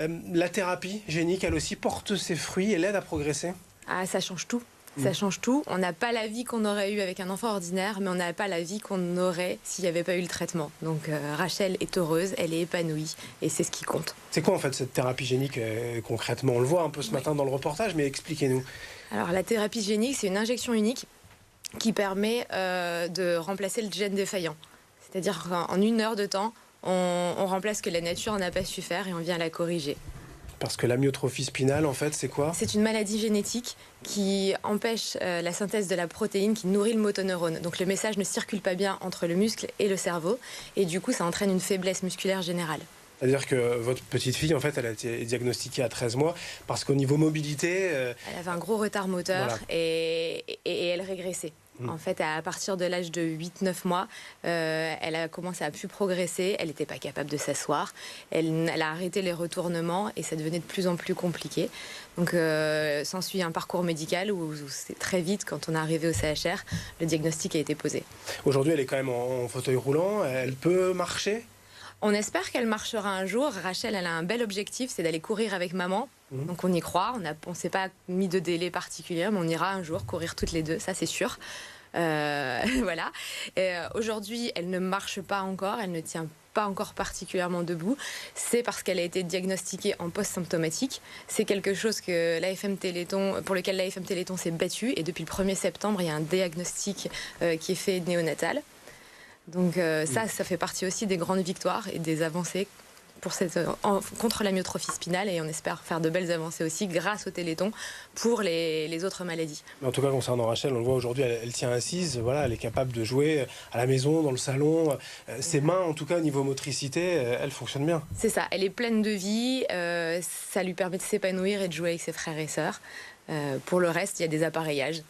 La thérapie génique, elle aussi, porte ses fruits et l'aide à progresser. Ah, ça change tout. Ça change tout. On n'a pas la vie qu'on aurait eue avec un enfant ordinaire, mais on n'a pas la vie qu'on aurait s'il n'y avait pas eu le traitement. Donc Rachel est heureuse, elle est épanouie, et c'est ce qui compte. C'est quoi en fait cette thérapie génique concrètement? On le voit un peu ce matin dans le reportage, mais expliquez-nous. Alors la thérapie génique, c'est une injection unique qui permet de remplacer le gène défaillant. C'est-à-dire qu'en 1 heure de temps, on remplace ce que la nature n'a pas su faire et on vient la corriger. Parce que l'amyotrophie spinale, en fait, c'est quoi? C'est une maladie génétique qui empêche la synthèse de la protéine qui nourrit le motoneurone. Donc le message ne circule pas bien entre le muscle et le cerveau. Et du coup, ça entraîne une faiblesse musculaire générale. C'est-à-dire que votre petite fille, en fait, elle a été diagnostiquée à 13 mois parce qu'au niveau mobilité... Elle avait un gros retard moteur, Voilà. et elle régressait. En fait, à partir de l'âge de 8-9 mois, elle a commencé à plus progresser. Elle n'était pas capable de s'asseoir. Elle a arrêté les retournements et ça devenait de plus en plus compliqué. Donc, s'ensuit un parcours médical où c'est très vite, quand on est arrivé au CHR, le diagnostic a été posé. Aujourd'hui, elle est quand même en fauteuil roulant. Elle peut marcher? On espère qu'elle marchera un jour. Rachel, elle a un bel objectif, c'est d'aller courir avec maman. Donc on y croit, on ne s'est pas mis de délai particulier, mais on ira un jour courir toutes les deux, ça c'est sûr. Voilà. Aujourd'hui, elle ne marche pas encore, elle ne tient pas encore particulièrement debout. C'est parce qu'elle a été diagnostiquée en post-symptomatique. C'est quelque chose que l'AFM Téléthon, pour lequel l'AFM Téléthon s'est battue. Et depuis le 1er septembre, il y a un diagnostic qui est fait néonatal. Donc ça fait partie aussi des grandes victoires et des avancées pour contre l'amyotrophie spinale, et on espère faire de belles avancées aussi grâce au Téléthon pour les autres maladies. En tout cas, concernant Rachel, on le voit aujourd'hui, elle tient assise, voilà, elle est capable de jouer à la maison, dans le salon. Ses mains, en tout cas, au niveau motricité, elles fonctionnent bien. C'est ça, elle est pleine de vie, ça lui permet de s'épanouir et de jouer avec ses frères et sœurs. Pour le reste, il y a des appareillages.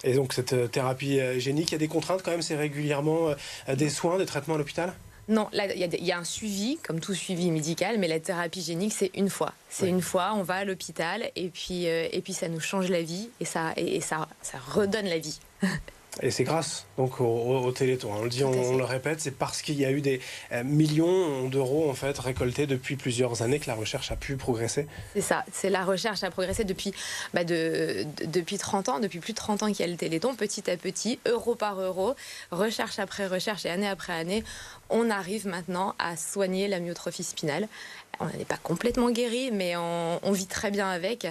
Et donc cette thérapie génique, il y a des contraintes quand même, c'est régulièrement des soins, des traitements à l'hôpital? Non, là, il y a un suivi, comme tout suivi médical, mais la thérapie génique, c'est une fois. C'est une fois, on va à l'hôpital, et puis ça nous change la vie, et ça redonne la vie. Et c'est grâce donc au Téléthon. On le dit, on le répète, c'est parce qu'il y a eu des millions d'euros en fait récoltés depuis plusieurs années que la recherche a pu progresser. C'est ça, c'est la recherche a progressé depuis 30 ans, depuis plus de 30 ans qu'il y a le Téléthon, petit à petit, euro par euro, recherche après recherche et année après année, on arrive maintenant à soigner l'amyotrophie spinale. On n'est pas complètement guéri, mais on vit très bien avec.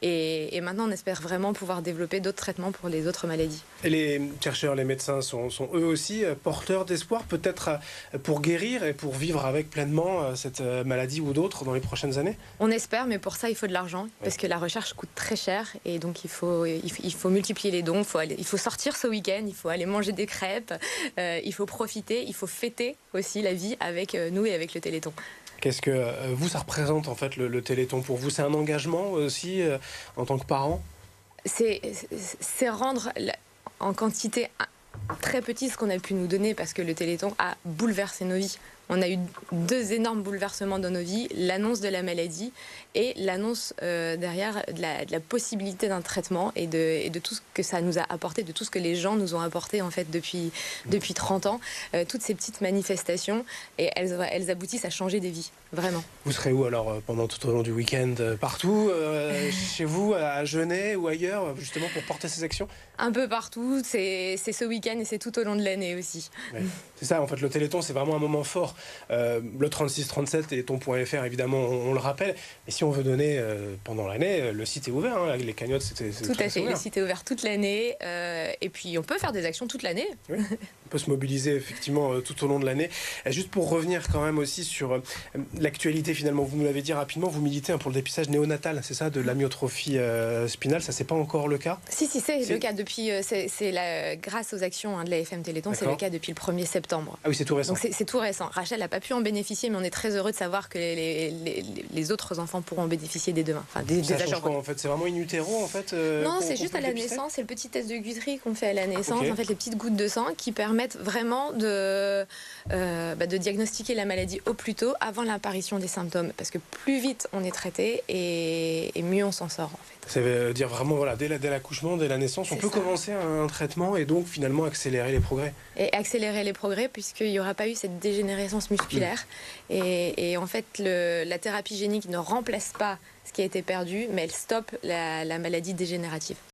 Et maintenant, on espère vraiment pouvoir développer d'autres traitements pour les autres maladies. Et les chercheurs, les médecins sont eux aussi porteurs d'espoir, peut-être pour guérir et pour vivre avec pleinement cette maladie ou d'autres dans les prochaines années? On espère, mais pour ça, il faut de l'argent, parce que la recherche coûte très cher. Et donc, il faut multiplier les dons. Il faut sortir ce week-end, il faut aller manger des crêpes, il faut profiter, il faut fêter aussi la vie avec nous et avec le Téléthon. Qu'est-ce que ça représente en fait le Téléthon pour vous? C'est un engagement aussi en tant que parent? C'est rendre en quantité très petite ce qu'on a pu nous donner, parce que le Téléthon a bouleversé nos vies. On a eu 2 énormes bouleversements dans nos vies, l'annonce de la maladie et l'annonce derrière de la possibilité d'un traitement et de tout ce que ça nous a apporté, de tout ce que les gens nous ont apporté en fait depuis 30 ans. Toutes ces petites manifestations, et elles aboutissent à changer des vies, vraiment. Vous serez où alors pendant tout au long du week-end? Partout chez vous, à Genève ou ailleurs, justement pour porter ces actions? Un peu partout, c'est ce week-end et c'est tout au long de l'année aussi. Ouais. C'est ça, en fait, le Téléthon, c'est vraiment un moment fort. Le 36-37 et ton.fr, évidemment, on le rappelle. Et si on veut donner pendant l'année, le site est ouvert. Hein, les cagnottes, c'est tout à fait. Le site est ouvert toute l'année. Et puis, on peut faire des actions toute l'année. Oui. On peut se mobiliser, effectivement, tout au long de l'année. Juste pour revenir quand même aussi sur l'actualité, finalement, vous nous l'avez dit rapidement, vous militez pour le dépistage néonatal, c'est ça, de l'amyotrophie spinale. Ça, c'est pas encore le cas? Si, c'est le cas depuis... grâce aux actions de l'AFM Téléthon, c'est le cas depuis le 1er septembre. Ah oui, c'est tout récent. Donc, c'est tout récent. Rachel n'a pas pu en bénéficier, mais on est très heureux de savoir que les autres enfants pourront en bénéficier dès demain. Enfin, ça change quoi, en fait? C'est vraiment in utero, en fait Non, c'est juste à la naissance. C'est le petit test de Guthrie qu'on fait à la naissance. Okay. En fait, les petites gouttes de sang qui permettent vraiment de diagnostiquer la maladie au plus tôt, avant l'apparition des symptômes. Parce que plus vite on est traité, et mieux on s'en sort, en fait. Ça veut dire vraiment, voilà, dès l'accouchement, dès la naissance, on peut commencer un traitement et donc finalement accélérer les progrès. Et accélérer les progrès, puisqu'il n'y aura pas eu cette dégénérescence croissance musculaire. Et en fait, la thérapie génique ne remplace pas ce qui a été perdu, mais elle stoppe la maladie dégénérative.